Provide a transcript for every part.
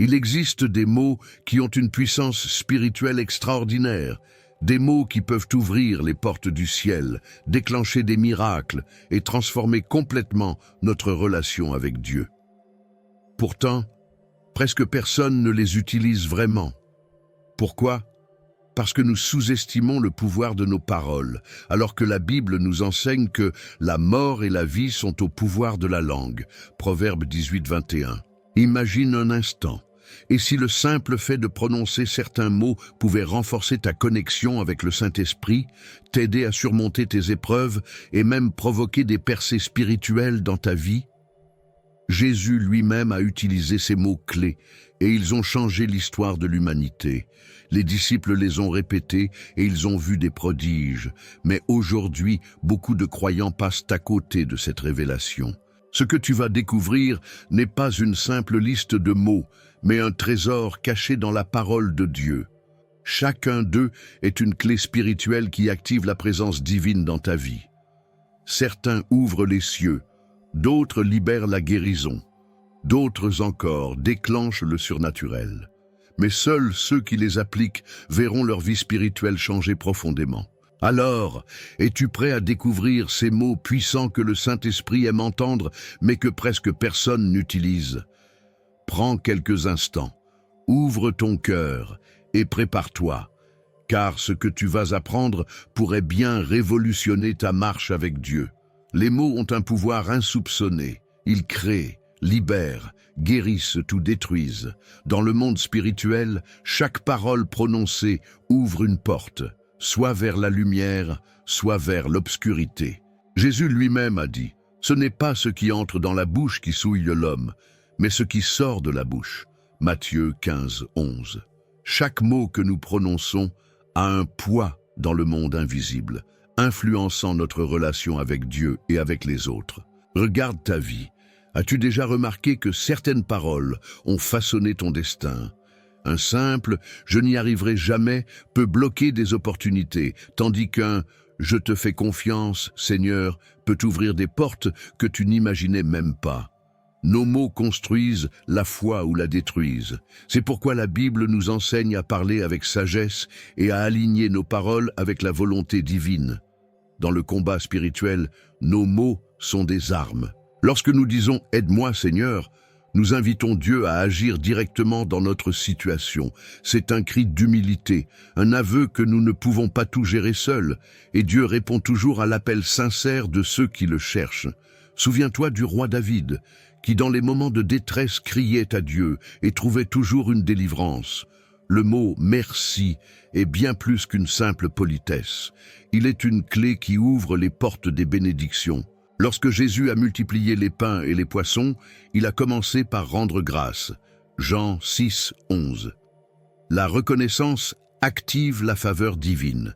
Il existe des mots qui ont une puissance spirituelle extraordinaire, des mots qui peuvent ouvrir les portes du ciel, déclencher des miracles et transformer complètement notre relation avec Dieu. Pourtant, presque personne ne les utilise vraiment. Pourquoi? Parce que nous sous-estimons le pouvoir de nos paroles, alors que la Bible nous enseigne que la mort et la vie sont au pouvoir de la langue. Proverbe 18, 21. Imagine un instant. Et si le simple fait de prononcer certains mots pouvait renforcer ta connexion avec le Saint-Esprit, t'aider à surmonter tes épreuves et même provoquer des percées spirituelles dans ta vie? Jésus lui-même a utilisé ces mots clés et ils ont changé l'histoire de l'humanité. Les disciples les ont répétés et ils ont vu des prodiges. Mais aujourd'hui, beaucoup de croyants passent à côté de cette révélation. Ce que tu vas découvrir n'est pas une simple liste de mots, mais un trésor caché dans la parole de Dieu. Chacun d'eux est une clé spirituelle qui active la présence divine dans ta vie. Certains ouvrent les cieux, d'autres libèrent la guérison, d'autres encore déclenchent le surnaturel. Mais seuls ceux qui les appliquent verront leur vie spirituelle changer profondément. Alors, es-tu prêt à découvrir ces mots puissants que le Saint-Esprit aime entendre, mais que presque personne n'utilise? Prends quelques instants, ouvre ton cœur et prépare-toi, car ce que tu vas apprendre pourrait bien révolutionner ta marche avec Dieu. Les mots ont un pouvoir insoupçonné. Ils créent, libèrent, guérissent ou détruisent. Dans le monde spirituel, chaque parole prononcée ouvre une porte, soit vers la lumière, soit vers l'obscurité. Jésus lui-même a dit, « Ce n'est pas ce qui entre dans la bouche qui souille l'homme, mais ce qui sort de la bouche. » Matthieu 15, 11. Chaque mot que nous prononçons a un poids dans le monde invisible, influençant notre relation avec Dieu et avec les autres. Regarde ta vie. As-tu déjà remarqué que certaines paroles ont façonné ton destin? Un simple « je n'y arriverai jamais » peut bloquer des opportunités, tandis qu'un « je te fais confiance, Seigneur » peut ouvrir des portes que tu n'imaginais même pas. Nos mots construisent la foi ou la détruisent. C'est pourquoi la Bible nous enseigne à parler avec sagesse et à aligner nos paroles avec la volonté divine. Dans le combat spirituel, nos mots sont des armes. Lorsque nous disons « Aide-moi, Seigneur », nous invitons Dieu à agir directement dans notre situation. C'est un cri d'humilité, un aveu que nous ne pouvons pas tout gérer seuls, et Dieu répond toujours à l'appel sincère de ceux qui le cherchent. Souviens-toi du roi David, qui dans les moments de détresse criait à Dieu et trouvait toujours une délivrance. Le mot « merci » est bien plus qu'une simple politesse. Il est une clé qui ouvre les portes des bénédictions. Lorsque Jésus a multiplié les pains et les poissons, il a commencé par rendre grâce. Jean 6, 11. La reconnaissance active la faveur divine.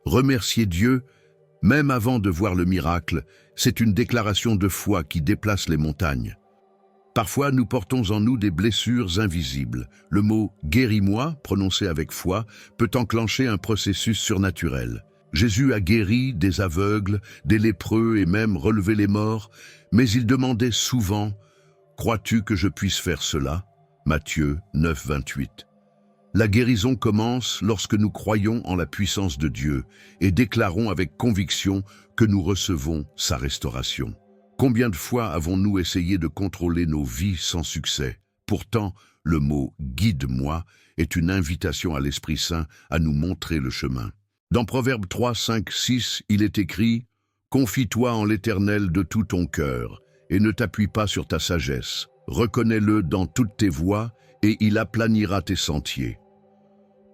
Remercier Dieu, même avant de voir le miracle, c'est une déclaration de foi qui déplace les montagnes. Parfois, nous portons en nous des blessures invisibles. Le mot « guéris-moi », prononcé avec foi, peut enclencher un processus surnaturel. Jésus a guéri des aveugles, des lépreux et même relevé les morts, mais il demandait souvent « Crois-tu que je puisse faire cela ?» Matthieu 9, 28. La guérison commence lorsque nous croyons en la puissance de Dieu et déclarons avec conviction que nous recevons sa restauration. Combien de fois avons-nous essayé de contrôler nos vies sans succès? Pourtant, le mot « guide-moi » est une invitation à l'Esprit Saint à nous montrer le chemin. Dans Proverbe 3, 5, 6, il est écrit « Confie-toi en l'Éternel de tout ton cœur, et ne t'appuie pas sur ta sagesse. Reconnais-le dans toutes tes voies, et il aplanira tes sentiers. »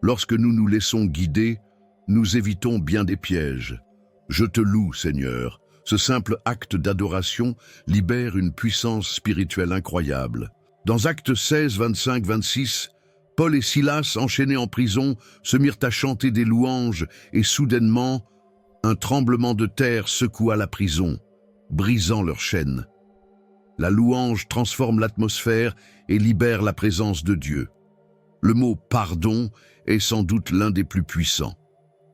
Lorsque nous nous laissons guider, nous évitons bien des pièges. Je te loue, Seigneur. Ce simple acte d'adoration libère une puissance spirituelle incroyable. Dans Actes 16, 25, 26, Paul et Silas, enchaînés en prison, se mirent à chanter des louanges et soudainement, un tremblement de terre secoua la prison, brisant leurs chaînes. La louange transforme l'atmosphère et libère la présence de Dieu. Le mot « pardon » est sans doute l'un des plus puissants.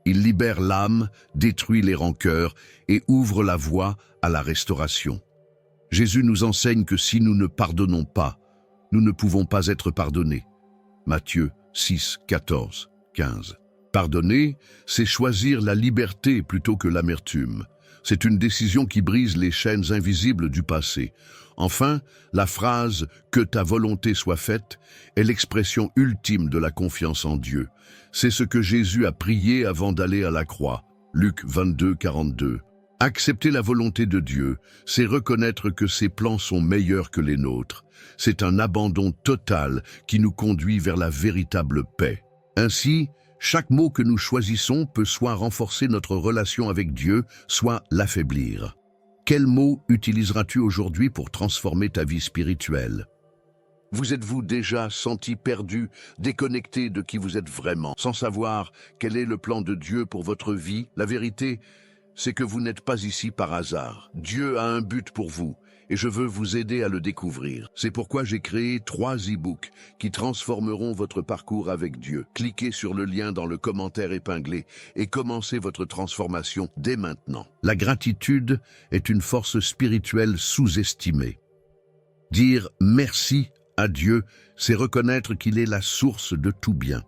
Il libère l'âme, détruit les rancœurs et ouvre la voie à la restauration. Jésus nous enseigne que si nous ne pardonnons pas, nous ne pouvons pas être pardonnés. Matthieu 6, 14, 15. Pardonner, c'est choisir la liberté plutôt que l'amertume. C'est une décision qui brise les chaînes invisibles du passé. Enfin, la phrase « que ta volonté soit faite » est l'expression ultime de la confiance en Dieu. C'est ce que Jésus a prié avant d'aller à la croix. Luc 22, 42. Accepter la volonté de Dieu, c'est reconnaître que ses plans sont meilleurs que les nôtres. C'est un abandon total qui nous conduit vers la véritable paix. Ainsi, chaque mot que nous choisissons peut soit renforcer notre relation avec Dieu, soit l'affaiblir. Quel mot utiliseras-tu aujourd'hui pour transformer ta vie spirituelle? Vous êtes-vous déjà senti perdu, déconnecté de qui vous êtes vraiment, sans savoir quel est le plan de Dieu pour votre vie? La vérité, c'est que vous n'êtes pas ici par hasard. Dieu a un but pour vous, et je veux vous aider à le découvrir. C'est pourquoi j'ai créé 3 e-books qui transformeront votre parcours avec Dieu. Cliquez sur le lien dans le commentaire épinglé et commencez votre transformation dès maintenant. La gratitude est une force spirituelle sous-estimée. Dire merci à Dieu, c'est reconnaître qu'il est la source de tout bien.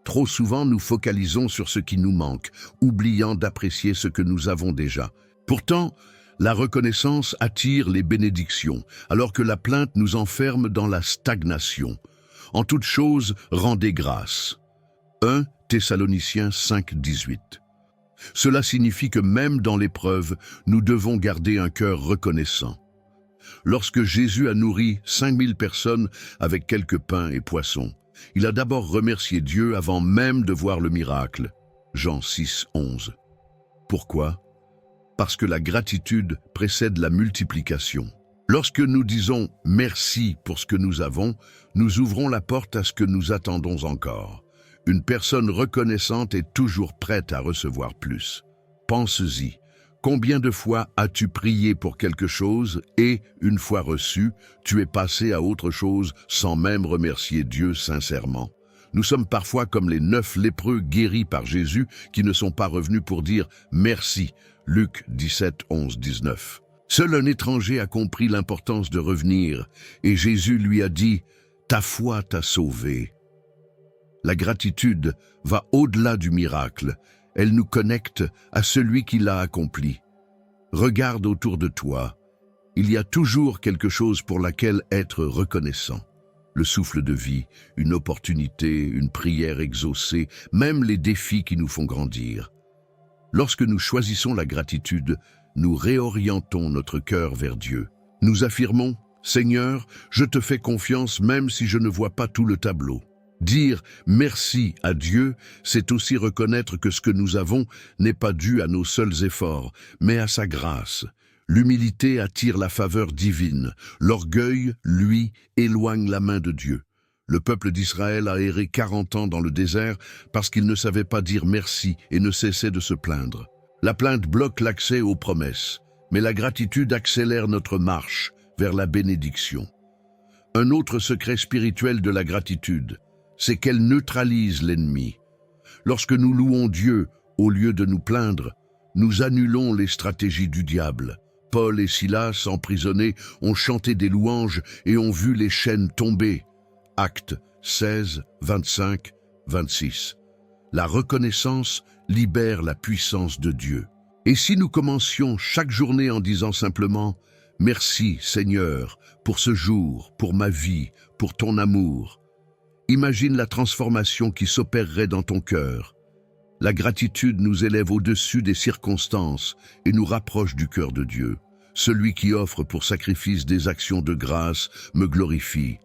Trop souvent, nous focalisons sur ce qui nous manque, oubliant d'apprécier ce que nous avons déjà. Pourtant, la reconnaissance attire les bénédictions, alors que la plainte nous enferme dans la stagnation. En toute chose, rendez grâce. 1 Thessaloniciens 5, 18. Cela signifie que même dans l'épreuve, nous devons garder un cœur reconnaissant. Lorsque Jésus a nourri 5000 personnes avec quelques pains et poissons, il a d'abord remercié Dieu avant même de voir le miracle. Jean 6, 11. Pourquoi? Parce que la gratitude précède la multiplication. Lorsque nous disons « merci » pour ce que nous avons, nous ouvrons la porte à ce que nous attendons encore. Une personne reconnaissante est toujours prête à recevoir plus. Pense-y. Combien de fois as-tu prié pour quelque chose et, une fois reçu, tu es passé à autre chose sans même remercier Dieu sincèrement? Nous sommes parfois comme les 9 lépreux guéris par Jésus qui ne sont pas revenus pour dire « merci ». Luc 17, 11, 19. Seul un étranger a compris l'importance de revenir et Jésus lui a dit « ta foi t'a sauvé ». La gratitude va au-delà du miracle. Elle nous connecte à celui qui l'a accompli. Regarde autour de toi. Il y a toujours quelque chose pour laquelle être reconnaissant. Le souffle de vie, une opportunité, une prière exaucée, même les défis qui nous font grandir. Lorsque nous choisissons la gratitude, nous réorientons notre cœur vers Dieu. Nous affirmons « Seigneur, je te fais confiance même si je ne vois pas tout le tableau ». Dire merci à Dieu, c'est aussi reconnaître que ce que nous avons n'est pas dû à nos seuls efforts, mais à sa grâce. L'humilité attire la faveur divine. L'orgueil, lui, éloigne la main de Dieu. Le peuple d'Israël a erré 40 ans dans le désert parce qu'il ne savait pas dire merci et ne cessait de se plaindre. La plainte bloque l'accès aux promesses, mais la gratitude accélère notre marche vers la bénédiction. Un autre secret spirituel de la gratitude, c'est qu'elle neutralise l'ennemi. Lorsque nous louons Dieu, au lieu de nous plaindre, nous annulons les stratégies du diable. Paul et Silas, emprisonnés, ont chanté des louanges et ont vu les chaînes tomber. Actes 16, 25, 26. La reconnaissance libère la puissance de Dieu. Et si nous commencions chaque journée en disant simplement « Merci Seigneur pour ce jour, pour ma vie, pour ton amour », imagine la transformation qui s'opérerait dans ton cœur. La gratitude nous élève au-dessus des circonstances et nous rapproche du cœur de Dieu. Celui qui offre pour sacrifice des actions de grâce me glorifie.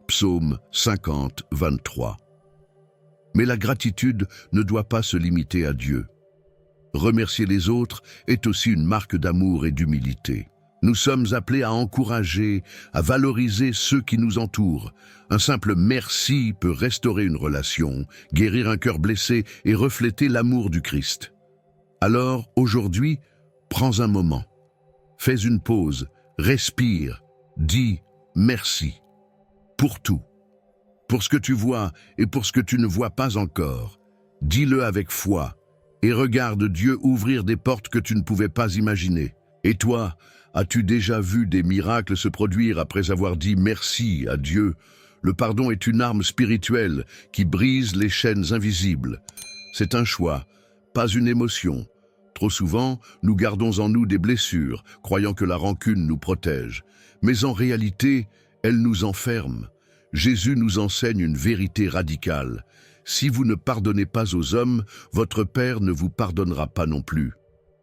Psaume 50, 23. Mais la gratitude ne doit pas se limiter à Dieu. Remercier les autres est aussi une marque d'amour et d'humilité. Nous sommes appelés à encourager, à valoriser ceux qui nous entourent. Un simple merci peut restaurer une relation, guérir un cœur blessé et refléter l'amour du Christ. Alors, aujourd'hui, prends un moment. Fais une pause, respire, dis merci. Pour tout. Pour ce que tu vois et pour ce que tu ne vois pas encore. Dis-le avec foi et regarde Dieu ouvrir des portes que tu ne pouvais pas imaginer. Et toi, as-tu déjà vu des miracles se produire après avoir dit merci à Dieu? Le pardon est une arme spirituelle qui brise les chaînes invisibles. C'est un choix, pas une émotion. Trop souvent, nous gardons en nous des blessures, croyant que la rancune nous protège. Mais en réalité, elle nous enferme. Jésus nous enseigne une vérité radicale. Si vous ne pardonnez pas aux hommes, votre Père ne vous pardonnera pas non plus.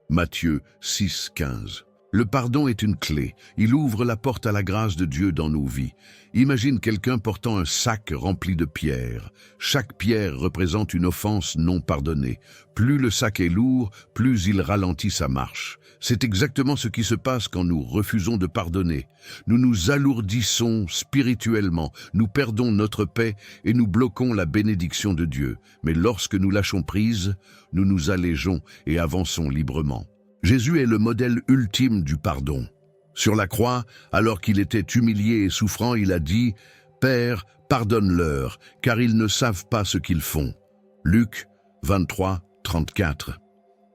Matthieu 6, 15. Le pardon est une clé. Il ouvre la porte à la grâce de Dieu dans nos vies. Imagine quelqu'un portant un sac rempli de pierres. Chaque pierre représente une offense non pardonnée. Plus le sac est lourd, plus il ralentit sa marche. C'est exactement ce qui se passe quand nous refusons de pardonner. Nous nous alourdissons spirituellement, nous perdons notre paix et nous bloquons la bénédiction de Dieu. Mais lorsque nous lâchons prise, nous nous allégeons et avançons librement. Jésus est le modèle ultime du pardon. Sur la croix, alors qu'il était humilié et souffrant, il a dit « Père, pardonne-leur, car ils ne savent pas ce qu'ils font. » Luc 23, 34.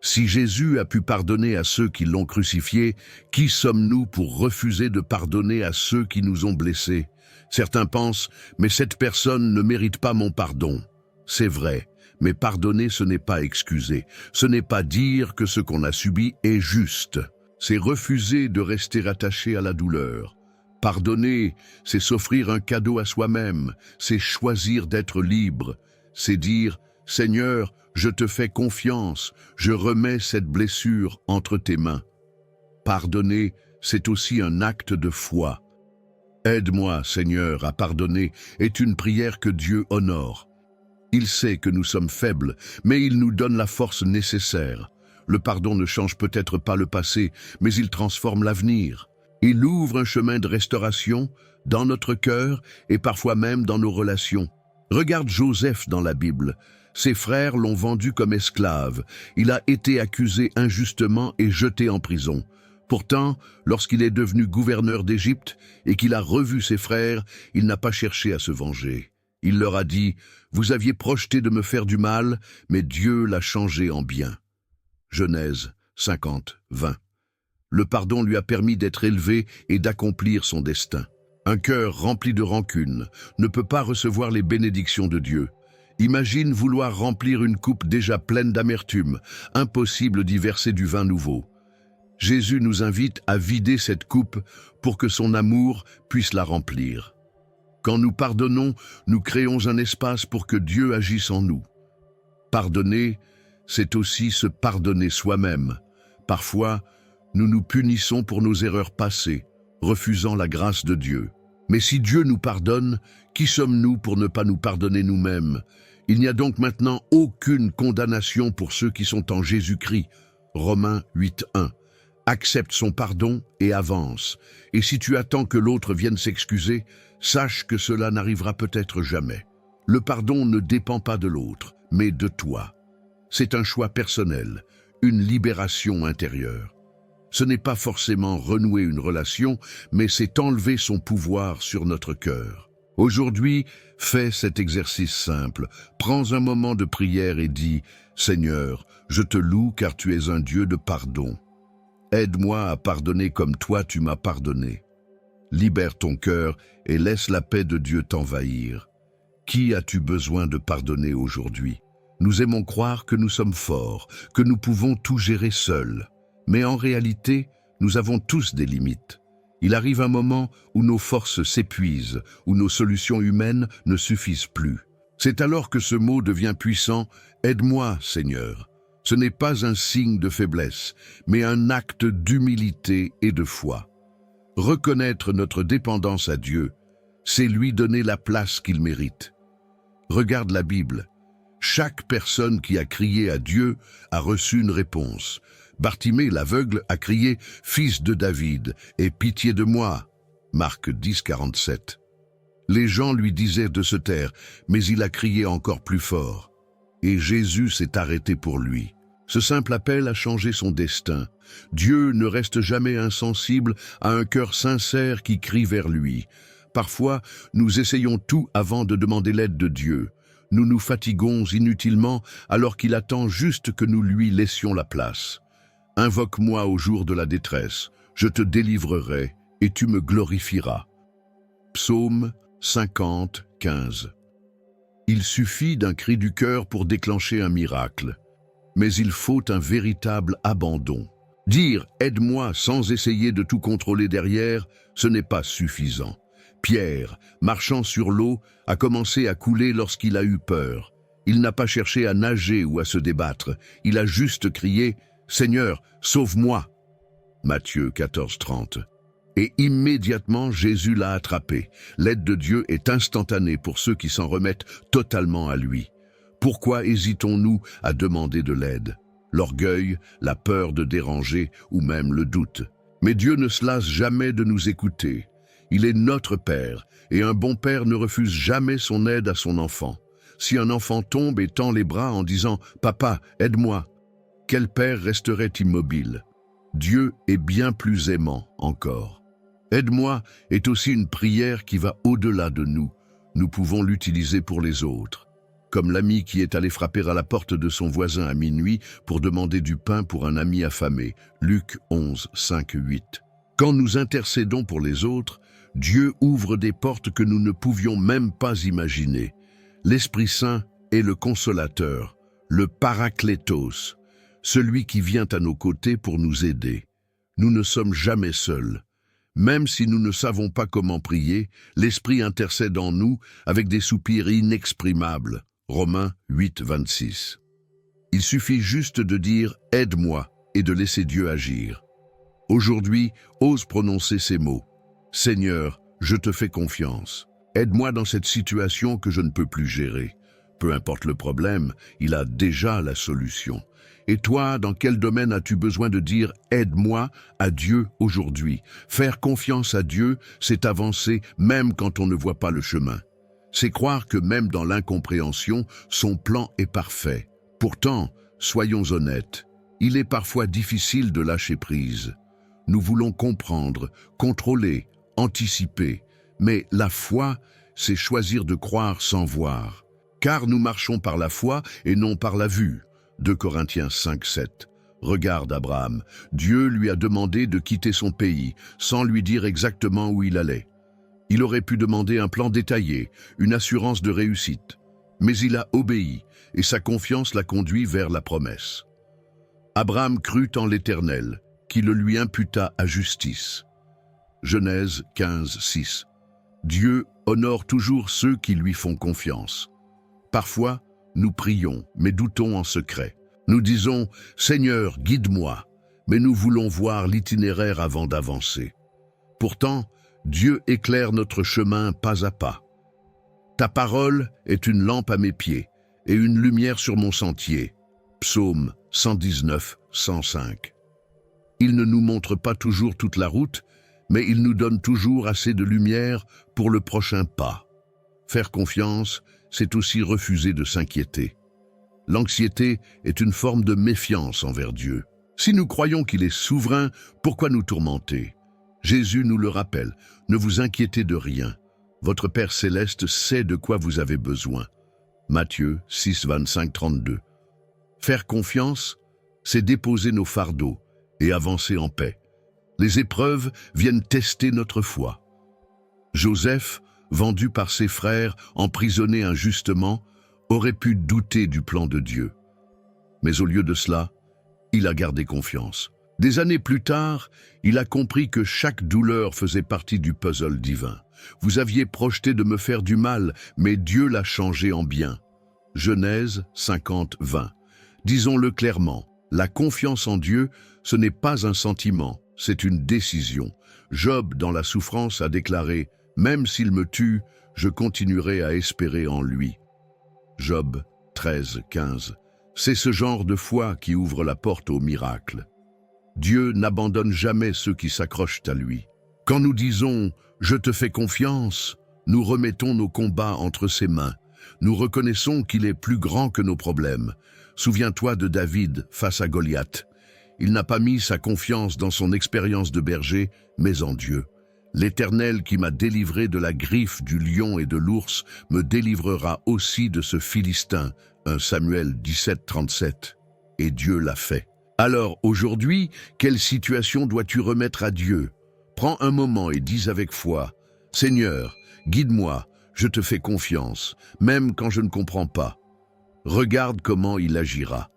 Si Jésus a pu pardonner à ceux qui l'ont crucifié, qui sommes-nous pour refuser de pardonner à ceux qui nous ont blessés? Certains pensent « Mais cette personne ne mérite pas mon pardon. » C'est vrai. Mais pardonner, ce n'est pas excuser. Ce n'est pas dire que ce qu'on a subi est juste. C'est refuser de rester attaché à la douleur. Pardonner, c'est s'offrir un cadeau à soi-même. C'est choisir d'être libre. C'est dire « Seigneur, je te fais confiance. Je remets cette blessure entre tes mains. » Pardonner, c'est aussi un acte de foi. « Aide-moi, Seigneur, à pardonner » est une prière que Dieu honore. Il sait que nous sommes faibles, mais il nous donne la force nécessaire. Le pardon ne change peut-être pas le passé, mais il transforme l'avenir. Il ouvre un chemin de restauration dans notre cœur et parfois même dans nos relations. Regarde Joseph dans la Bible. Ses frères l'ont vendu comme esclave. Il a été accusé injustement et jeté en prison. Pourtant, lorsqu'il est devenu gouverneur d'Égypte et qu'il a revu ses frères, il n'a pas cherché à se venger. Il leur a dit « Vous aviez projeté de me faire du mal, mais Dieu l'a changé en bien. » Genèse 50, 20. Le pardon lui a permis d'être élevé et d'accomplir son destin. Un cœur rempli de rancune ne peut pas recevoir les bénédictions de Dieu. Imagine vouloir remplir une coupe déjà pleine d'amertume, impossible d'y verser du vin nouveau. Jésus nous invite à vider cette coupe pour que son amour puisse la remplir. Quand nous pardonnons, nous créons un espace pour que Dieu agisse en nous. Pardonner, c'est aussi se pardonner soi-même. Parfois, nous nous punissons pour nos erreurs passées, refusant la grâce de Dieu. Mais si Dieu nous pardonne, qui sommes-nous pour ne pas nous pardonner nous-mêmes? Il n'y a donc maintenant aucune condamnation pour ceux qui sont en Jésus-Christ. Romains 8, 1. Accepte son pardon et avance. Et si tu attends que l'autre vienne s'excuser, sache que cela n'arrivera peut-être jamais. Le pardon ne dépend pas de l'autre, mais de toi. C'est un choix personnel, une libération intérieure. Ce n'est pas forcément renouer une relation, mais c'est enlever son pouvoir sur notre cœur. Aujourd'hui, fais cet exercice simple. Prends un moment de prière et dis « Seigneur, je te loue car tu es un Dieu de pardon. Aide-moi à pardonner comme toi tu m'as pardonné. Libère ton cœur et laisse la paix de Dieu t'envahir. Qui as-tu besoin de pardonner aujourd'hui? Nous aimons croire que nous sommes forts, que nous pouvons tout gérer seuls. Mais en réalité, nous avons tous des limites. Il arrive un moment où nos forces s'épuisent, où nos solutions humaines ne suffisent plus. C'est alors que ce mot devient puissant « Aide-moi, Seigneur ». Ce n'est pas un signe de faiblesse, mais un acte d'humilité et de foi. Reconnaître notre dépendance à Dieu, c'est lui donner la place qu'il mérite. Regarde la Bible. Chaque personne qui a crié à Dieu a reçu une réponse. Bartimée l'aveugle a crié « Fils de David, aie pitié de moi » Marc 10, 47. Les gens lui disaient de se taire, mais il a crié encore plus fort. Et Jésus s'est arrêté pour lui. Ce simple appel a changé son destin. Dieu ne reste jamais insensible à un cœur sincère qui crie vers lui. Parfois, nous essayons tout avant de demander l'aide de Dieu. Nous nous fatiguons inutilement alors qu'il attend juste que nous lui laissions la place. Invoque-moi au jour de la détresse, je te délivrerai et tu me glorifieras. Psaume 50, 15. Il suffit d'un cri du cœur pour déclencher un miracle, mais il faut un véritable abandon. Dire « aide-moi » sans essayer de tout contrôler derrière, ce n'est pas suffisant. Pierre, marchant sur l'eau, a commencé à couler lorsqu'il a eu peur. Il n'a pas cherché à nager ou à se débattre, il a juste crié « Seigneur, sauve-moi » Matthieu 14, 30. Et immédiatement, Jésus l'a attrapé. L'aide de Dieu est instantanée pour ceux qui s'en remettent totalement à lui. Pourquoi hésitons-nous à demander de l'aide? L'orgueil, la peur de déranger ou même le doute. Mais Dieu ne se lasse jamais de nous écouter. Il est notre Père, et un bon père ne refuse jamais son aide à son enfant. Si un enfant tombe et tend les bras en disant « Papa, aide-moi », quel père resterait immobile? Dieu est bien plus aimant encore. Aide-moi est aussi une prière qui va au-delà de nous. Nous pouvons l'utiliser pour les autres. Comme l'ami qui est allé frapper à la porte de son voisin à minuit pour demander du pain pour un ami affamé. Luc 11, 5, 8. Quand nous intercédons pour les autres, Dieu ouvre des portes que nous ne pouvions même pas imaginer. L'Esprit Saint est le consolateur, le paraklétos, celui qui vient à nos côtés pour nous aider. Nous ne sommes jamais seuls. Même si nous ne savons pas comment prier, l'Esprit intercède en nous avec des soupirs inexprimables. Romains 8, 26. Il suffit juste de dire « aide-moi » et de laisser Dieu agir. Aujourd'hui, ose prononcer ces mots. « Seigneur, je te fais confiance. Aide-moi dans cette situation que je ne peux plus gérer. » Peu importe le problème, il a déjà la solution. Et toi, dans quel domaine as-tu besoin de dire « aide-moi » à Dieu aujourd'hui? Faire confiance à Dieu, c'est avancer même quand on ne voit pas le chemin. C'est croire que même dans l'incompréhension, son plan est parfait. Pourtant, soyons honnêtes, il est parfois difficile de lâcher prise. Nous voulons comprendre, contrôler, anticiper. Mais la foi, c'est choisir de croire sans voir. Car nous marchons par la foi et non par la vue. 2 Corinthiens 5, 7. Regarde Abraham, Dieu lui a demandé de quitter son pays, sans lui dire exactement où il allait. Il aurait pu demander un plan détaillé, une assurance de réussite. Mais il a obéi, et sa confiance l'a conduit vers la promesse. Abraham crut en l'Éternel, qui le lui imputa à justice. Genèse 15, 6. Dieu honore toujours ceux qui lui font confiance. Parfois, nous prions, mais doutons en secret. Nous disons « Seigneur, guide-moi », mais nous voulons voir l'itinéraire avant d'avancer. Pourtant, Dieu éclaire notre chemin pas à pas. Ta parole est une lampe à mes pieds et une lumière sur mon sentier. Psaume 119, 105. Il ne nous montre pas toujours toute la route, mais il nous donne toujours assez de lumière pour le prochain pas. Faire confiance, c'est aussi refuser de s'inquiéter. L'anxiété est une forme de méfiance envers Dieu. Si nous croyons qu'il est souverain, pourquoi nous tourmenter? Jésus nous le rappelle, ne vous inquiétez de rien. Votre Père céleste sait de quoi vous avez besoin. Matthieu 6, 25, 32. Faire confiance, c'est déposer nos fardeaux et avancer en paix. Les épreuves viennent tester notre foi. Joseph, vendu par ses frères, emprisonné injustement, aurait pu douter du plan de Dieu. Mais au lieu de cela, il a gardé confiance. Des années plus tard, il a compris que chaque douleur faisait partie du puzzle divin. Vous aviez projeté de me faire du mal, mais Dieu l'a changé en bien. Genèse 50, 20. Disons-le clairement, la confiance en Dieu, ce n'est pas un sentiment, c'est une décision. Job, dans la souffrance, a déclaré « Même s'il me tue, je continuerai à espérer en lui ». Job 13, 15. C'est ce genre de foi qui ouvre la porte au miracle. Dieu n'abandonne jamais ceux qui s'accrochent à lui. Quand nous disons « Je te fais confiance », nous remettons nos combats entre ses mains. Nous reconnaissons qu'il est plus grand que nos problèmes. Souviens-toi de David face à Goliath. Il n'a pas mis sa confiance dans son expérience de berger, mais en Dieu. L'Éternel qui m'a délivré de la griffe du lion et de l'ours me délivrera aussi de ce Philistin. 1 Samuel 17, 37. Et Dieu l'a fait. Alors, aujourd'hui, quelle situation dois-tu remettre à Dieu? Prends un moment et dis avec foi, « Seigneur, guide-moi, je te fais confiance, même quand je ne comprends pas. » Regarde comment il agira.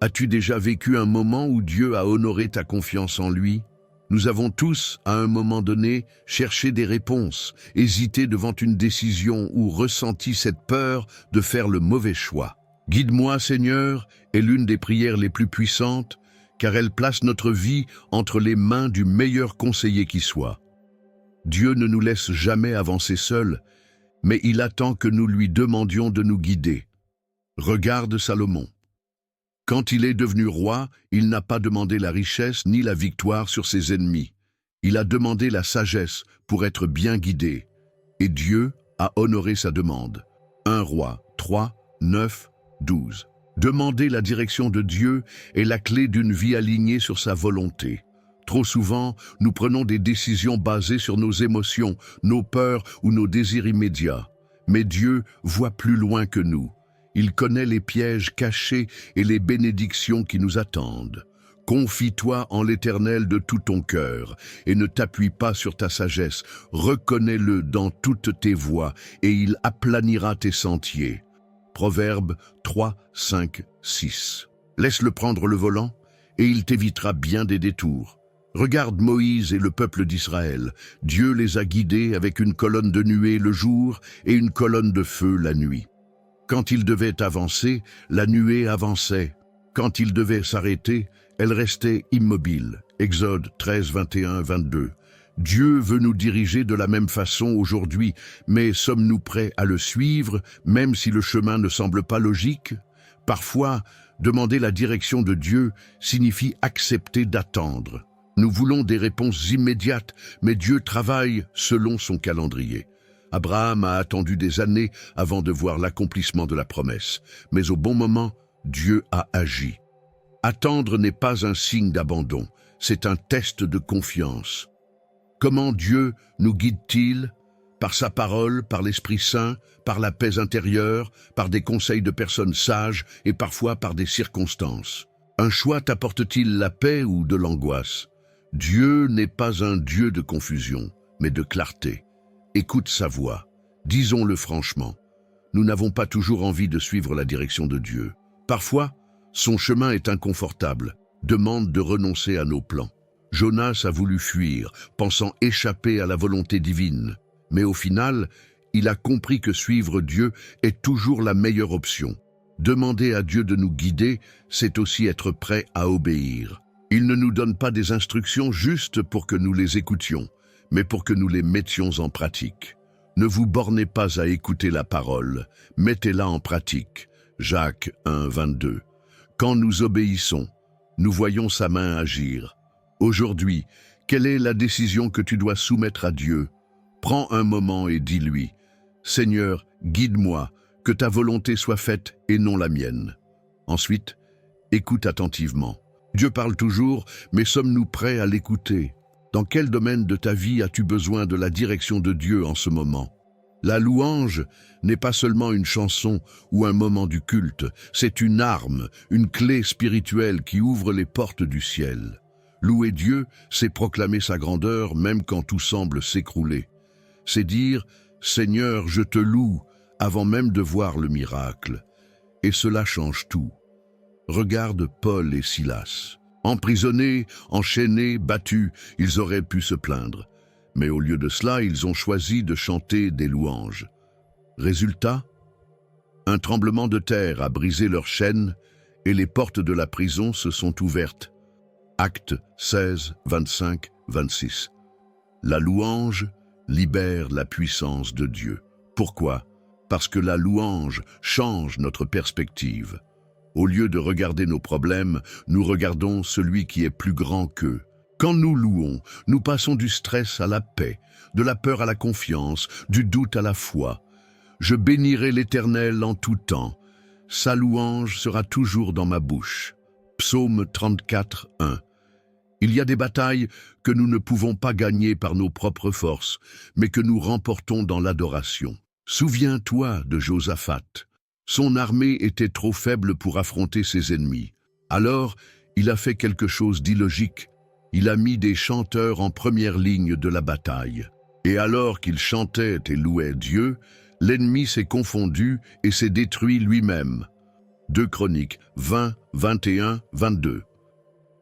As-tu déjà vécu un moment où Dieu a honoré ta confiance en lui? Nous avons tous, à un moment donné, cherché des réponses, hésité devant une décision ou ressenti cette peur de faire le mauvais choix. Guide-moi, Seigneur, est l'une des prières les plus puissantes, car elle place notre vie entre les mains du meilleur conseiller qui soit. Dieu ne nous laisse jamais avancer seul, mais il attend que nous lui demandions de nous guider. Regarde Salomon. Quand il est devenu roi, il n'a pas demandé la richesse ni la victoire sur ses ennemis. Il a demandé la sagesse pour être bien guidé. Et Dieu a honoré sa demande. 1 Roi 3, 9, 12. Demander la direction de Dieu est la clé d'une vie alignée sur sa volonté. Trop souvent, nous prenons des décisions basées sur nos émotions, nos peurs ou nos désirs immédiats. Mais Dieu voit plus loin que nous. Il connaît les pièges cachés et les bénédictions qui nous attendent. Confie-toi en l'Éternel de tout ton cœur et ne t'appuie pas sur ta sagesse. Reconnais-le dans toutes tes voies et il aplanira tes sentiers. Proverbes 3, 5, 6. Laisse-le prendre le volant et il t'évitera bien des détours. Regarde Moïse et le peuple d'Israël. Dieu les a guidés avec une colonne de nuée le jour et une colonne de feu la nuit. Quand ils devaient avancer, la nuée avançait. Quand ils devaient s'arrêter, elle restait immobile. Exode 13, 21, 22. Dieu veut nous diriger de la même façon aujourd'hui, mais sommes-nous prêts à le suivre, même si le chemin ne semble pas logique? Parfois, demander la direction de Dieu signifie accepter d'attendre. Nous voulons des réponses immédiates, mais Dieu travaille selon son calendrier. Abraham a attendu des années avant de voir l'accomplissement de la promesse, mais au bon moment, Dieu a agi. Attendre n'est pas un signe d'abandon, c'est un test de confiance. Comment Dieu nous guide-t-il? Par sa parole, par l'Esprit Saint, par la paix intérieure, par des conseils de personnes sages et parfois par des circonstances. Un choix t'apporte-t-il la paix ou de l'angoisse? Dieu n'est pas un Dieu de confusion, mais de clarté. Écoute sa voix. Disons-le franchement. Nous n'avons pas toujours envie de suivre la direction de Dieu. Parfois, son chemin est inconfortable, demande de renoncer à nos plans. Jonas a voulu fuir, pensant échapper à la volonté divine. Mais au final, il a compris que suivre Dieu est toujours la meilleure option. Demander à Dieu de nous guider, c'est aussi être prêt à obéir. Il ne nous donne pas des instructions juste pour que nous les écoutions, mais pour que nous les mettions en pratique. Ne vous bornez pas à écouter la parole, mettez-la en pratique. Jacques 1, 22. Quand nous obéissons, nous voyons sa main agir. Aujourd'hui, quelle est la décision que tu dois soumettre à Dieu? Prends un moment et dis-lui, « Seigneur, guide-moi, que ta volonté soit faite et non la mienne. » Ensuite, écoute attentivement. Dieu parle toujours, mais sommes-nous prêts à l'écouter? Dans quel domaine de ta vie as-tu besoin de la direction de Dieu en ce moment? La louange n'est pas seulement une chanson ou un moment du culte, c'est une arme, une clé spirituelle qui ouvre les portes du ciel. Louer Dieu, c'est proclamer sa grandeur même quand tout semble s'écrouler. C'est dire « Seigneur, je te loue » avant même de voir le miracle. Et cela change tout. Regarde Paul et Silas. Emprisonnés, enchaînés, battus, ils auraient pu se plaindre. Mais au lieu de cela, ils ont choisi de chanter des louanges. Résultat, un tremblement de terre a brisé leurs chaînes et les portes de la prison se sont ouvertes. Actes 16, 25, 26. La louange libère la puissance de Dieu. Pourquoi? Parce que la louange change notre perspective. Au lieu de regarder nos problèmes, nous regardons celui qui est plus grand qu'eux. Quand nous louons, nous passons du stress à la paix, de la peur à la confiance, du doute à la foi. Je bénirai l'Éternel en tout temps. Sa louange sera toujours dans ma bouche. Psaume 34, 1. Il y a des batailles que nous ne pouvons pas gagner par nos propres forces, mais que nous remportons dans l'adoration. Souviens-toi de Josaphat. Son armée était trop faible pour affronter ses ennemis. Alors, Il a fait quelque chose d'illogique. Il a mis des chanteurs en première ligne de la bataille. Et alors qu'il chantait et louait Dieu, l'ennemi s'est confondu et s'est détruit lui-même. 2 Chroniques 20, 21, 22.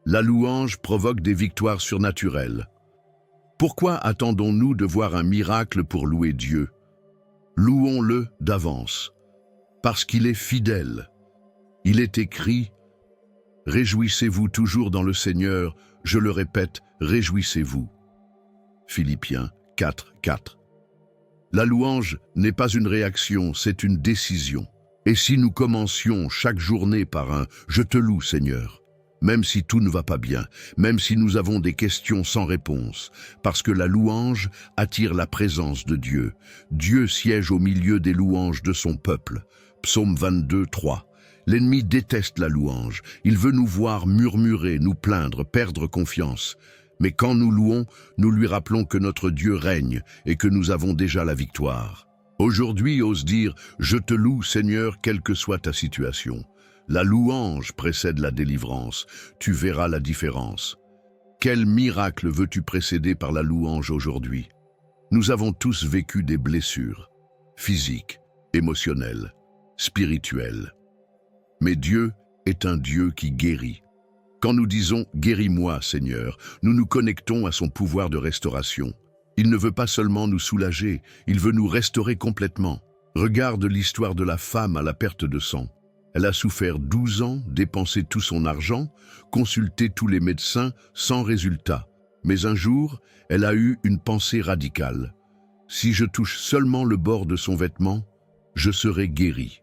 La louange provoque des victoires surnaturelles. Pourquoi attendons-nous de voir un miracle pour louer Dieu? Louons-le d'avance. Parce qu'il est fidèle. Il est écrit « Réjouissez-vous toujours dans le Seigneur », je le répète, réjouissez-vous. Philippiens 4, 4. La louange n'est pas une réaction, c'est une décision. Et si nous commencions chaque journée par un « Je te loue, Seigneur », même si tout ne va pas bien, même si nous avons des questions sans réponse, parce que la louange attire la présence de Dieu. Dieu siège au milieu des louanges de son peuple. Psaume 22, 3. L'ennemi déteste la louange. Il veut nous voir murmurer, nous plaindre, perdre confiance. Mais quand nous louons, nous lui rappelons que notre Dieu règne et que nous avons déjà la victoire. Aujourd'hui, ose dire « Je te loue, Seigneur, quelle que soit ta situation ». La louange précède la délivrance. Tu verras la différence. Quel miracle veux-tu précéder par la louange aujourd'hui? Nous avons tous vécu des blessures, physiques, émotionnelles, spirituelles. Mais Dieu est un Dieu qui guérit. Quand nous disons « Guéris-moi, Seigneur », nous nous connectons à son pouvoir de restauration. Il ne veut pas seulement nous soulager, il veut nous restaurer complètement. Regarde l'histoire de la femme à la perte de sang. Elle a souffert 12 ans, dépensé tout son argent, consulté tous les médecins, sans résultat. Mais un jour, elle a eu une pensée radicale. « Si je touche seulement le bord de son vêtement, je serai guérie. »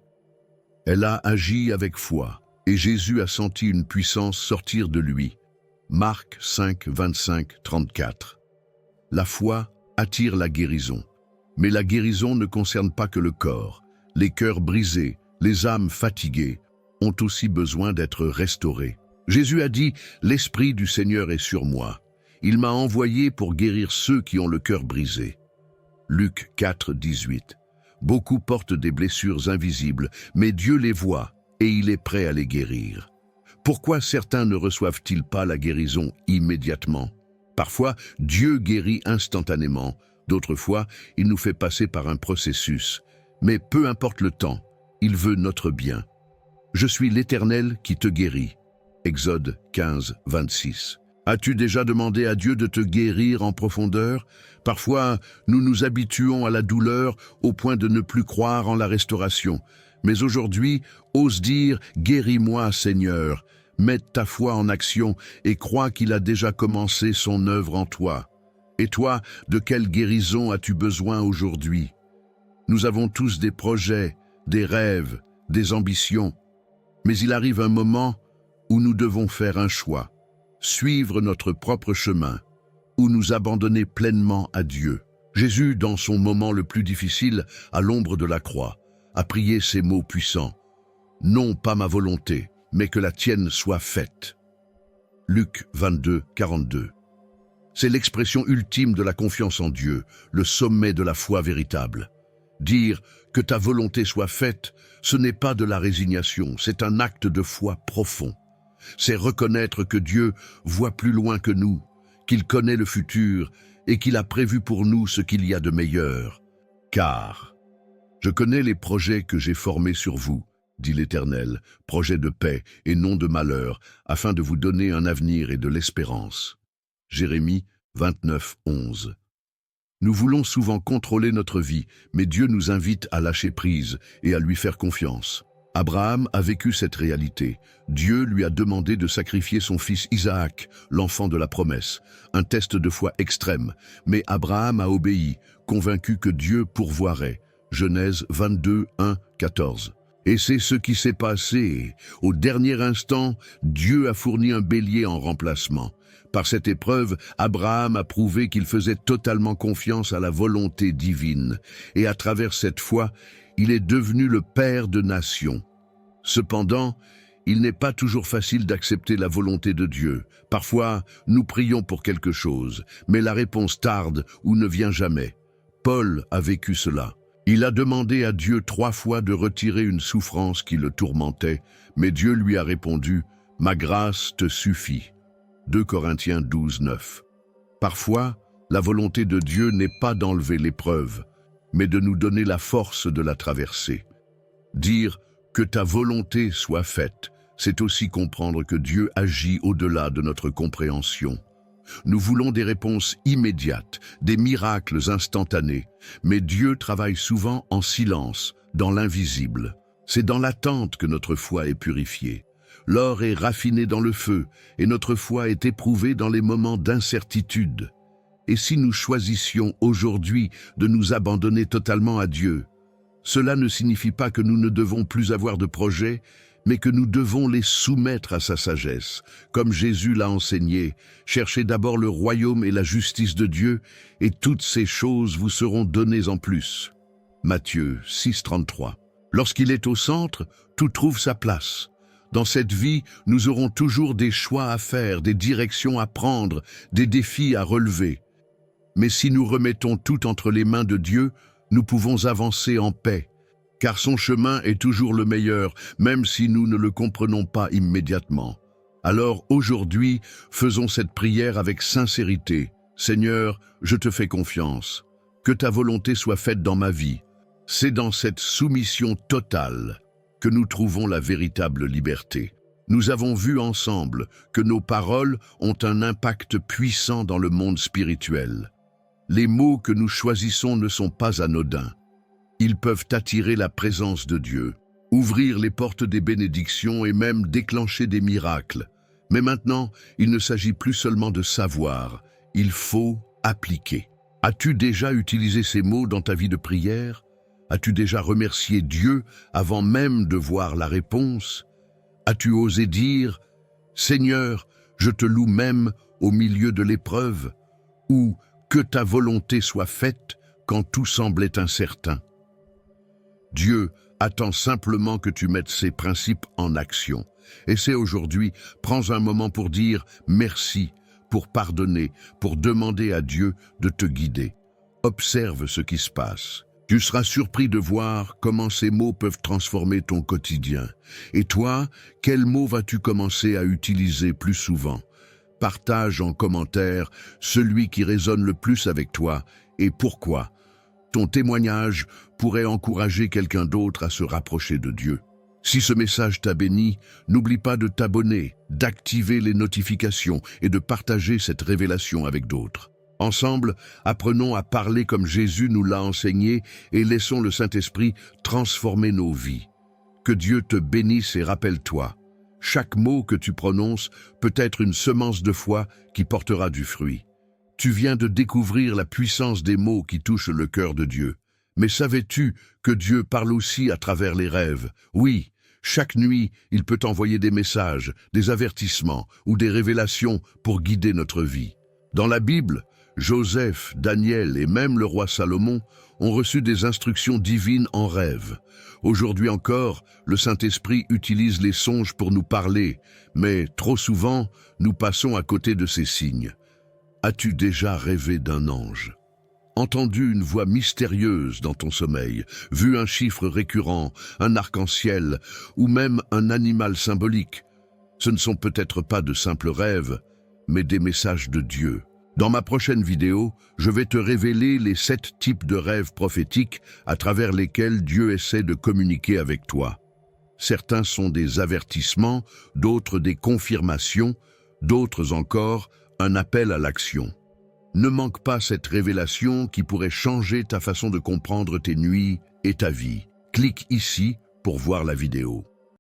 Elle a agi avec foi, et Jésus a senti une puissance sortir de lui. Marc 5, 25, 34. La foi attire la guérison. Mais la guérison ne concerne pas que le corps. Les cœurs brisés, les âmes fatiguées ont aussi besoin d'être restaurées. Jésus a dit « L'Esprit du Seigneur est sur moi. Il m'a envoyé pour guérir ceux qui ont le cœur brisé. » Luc 4, 18. Beaucoup portent des blessures invisibles, mais Dieu les voit et il est prêt à les guérir. Pourquoi certains ne reçoivent-ils pas la guérison immédiatement? Parfois, Dieu guérit instantanément. D'autres fois, il nous fait passer par un processus. Mais peu importe le temps, il veut notre bien. Je suis l'Éternel qui te guérit. Exode 15, 26. As-tu déjà demandé à Dieu de te guérir en profondeur? Parfois, nous nous habituons à la douleur au point de ne plus croire en la restauration. Mais aujourd'hui, ose dire « Guéris-moi, Seigneur ». Mette ta foi en action et crois qu'il a déjà commencé son œuvre en toi. Et toi, de quelle guérison as-tu besoin aujourd'hui? Nous avons tous des projets, des rêves, des ambitions. Mais il arrive un moment où nous devons faire un choix, suivre notre propre chemin, ou nous abandonner pleinement à Dieu. Jésus, dans son moment le plus difficile, à l'ombre de la croix, a prié ces mots puissants. « Non pas ma volonté, mais que la tienne soit faite. » Luc 22, 42. C'est l'expression ultime de la confiance en Dieu, le sommet de la foi véritable. Dire « que ta volonté soit faite », ce n'est pas de la résignation, c'est un acte de foi profond. C'est reconnaître que Dieu voit plus loin que nous, qu'il connaît le futur et qu'il a prévu pour nous ce qu'il y a de meilleur. Car je connais les projets que j'ai formés sur vous, dit l'Éternel, projets de paix et non de malheur, afin de vous donner un avenir et de l'espérance. Jérémie 29, 11. Nous voulons souvent contrôler notre vie, mais Dieu nous invite à lâcher prise et à lui faire confiance. Abraham a vécu cette réalité. Dieu lui a demandé de sacrifier son fils Isaac, l'enfant de la promesse, un test de foi extrême, mais Abraham a obéi, convaincu que Dieu pourvoirait. Genèse 22, 1, 14. Et c'est ce qui s'est passé. Au dernier instant, Dieu a fourni un bélier en remplacement. Par cette épreuve, Abraham a prouvé qu'il faisait totalement confiance à la volonté divine. Et à travers cette foi, il est devenu le père de nations. Cependant, il n'est pas toujours facile d'accepter la volonté de Dieu. Parfois, nous prions pour quelque chose, mais la réponse tarde ou ne vient jamais. Paul a vécu cela. Il a demandé à Dieu 3 fois de retirer une souffrance qui le tourmentait, mais Dieu lui a répondu « Ma grâce te suffit. 2 Corinthiens 12, 9. Parfois, la volonté de Dieu n'est pas d'enlever l'épreuve, mais de nous donner la force de la traverser. Dire « que ta volonté soit faite », c'est aussi comprendre que Dieu agit au-delà de notre compréhension. Nous voulons des réponses immédiates, des miracles instantanés, mais Dieu travaille souvent en silence, dans l'invisible. C'est dans l'attente que notre foi est purifiée. L'or est raffiné dans le feu, et notre foi est éprouvée dans les moments d'incertitude. Et si nous choisissions aujourd'hui de nous abandonner totalement à Dieu, cela ne signifie pas que nous ne devons plus avoir de projets, mais que nous devons les soumettre à sa sagesse. Comme Jésus l'a enseigné, cherchez d'abord le royaume et la justice de Dieu, et toutes ces choses vous seront données en plus. Matthieu 6, 33. Lorsqu'il est au centre, tout trouve sa place. Dans cette vie, nous aurons toujours des choix à faire, des directions à prendre, des défis à relever. Mais si nous remettons tout entre les mains de Dieu, nous pouvons avancer en paix, car son chemin est toujours le meilleur, même si nous ne le comprenons pas immédiatement. Alors aujourd'hui, faisons cette prière avec sincérité. Seigneur, je te fais confiance. Que ta volonté soit faite dans ma vie. C'est dans cette soumission totale que nous trouvons la véritable liberté. Nous avons vu ensemble que nos paroles ont un impact puissant dans le monde spirituel. Les mots que nous choisissons ne sont pas anodins. Ils peuvent attirer la présence de Dieu, ouvrir les portes des bénédictions et même déclencher des miracles. Mais maintenant, il ne s'agit plus seulement de savoir, il faut appliquer. As-tu déjà utilisé ces mots dans ta vie de prière? As-tu déjà remercié Dieu avant même de voir la réponse? As-tu osé dire « Seigneur, je te loue même au milieu de l'épreuve » ou « Que ta volonté soit faite » quand tout semblait incertain? Dieu attend simplement que tu mettes ces principes en action. Essaie aujourd'hui, prends un moment pour dire « Merci », pour pardonner, pour demander à Dieu de te guider. Observe ce qui se passe. Tu seras surpris de voir comment ces mots peuvent transformer ton quotidien. Et toi, quels mots vas-tu commencer à utiliser plus souvent? Partage en commentaire celui qui résonne le plus avec toi et pourquoi. Ton témoignage pourrait encourager quelqu'un d'autre à se rapprocher de Dieu. Si ce message t'a béni, n'oublie pas de t'abonner, d'activer les notifications et de partager cette révélation avec d'autres. Ensemble, apprenons à parler comme Jésus nous l'a enseigné et laissons le Saint-Esprit transformer nos vies. Que Dieu te bénisse et rappelle-toi, chaque mot que tu prononces peut être une semence de foi qui portera du fruit. Tu viens de découvrir la puissance des mots qui touchent le cœur de Dieu. Mais savais-tu que Dieu parle aussi à travers les rêves? Oui, chaque nuit, il peut envoyer des messages, des avertissements ou des révélations pour guider notre vie. Dans la Bible, Joseph, Daniel et même le roi Salomon ont reçu des instructions divines en rêve. Aujourd'hui encore, le Saint-Esprit utilise les songes pour nous parler, mais trop souvent, nous passons à côté de ces signes. As-tu déjà rêvé d'un ange? Entendu une voix mystérieuse dans ton sommeil, vu un chiffre récurrent, un arc-en-ciel ou même un animal symbolique? Ce ne sont peut-être pas de simples rêves, mais des messages de Dieu. Dans ma prochaine vidéo, je vais te révéler les 7 types de rêves prophétiques à travers lesquels Dieu essaie de communiquer avec toi. Certains sont des avertissements, d'autres des confirmations, d'autres encore un appel à l'action. Ne manque pas cette révélation qui pourrait changer ta façon de comprendre tes nuits et ta vie. Clique ici pour voir la vidéo.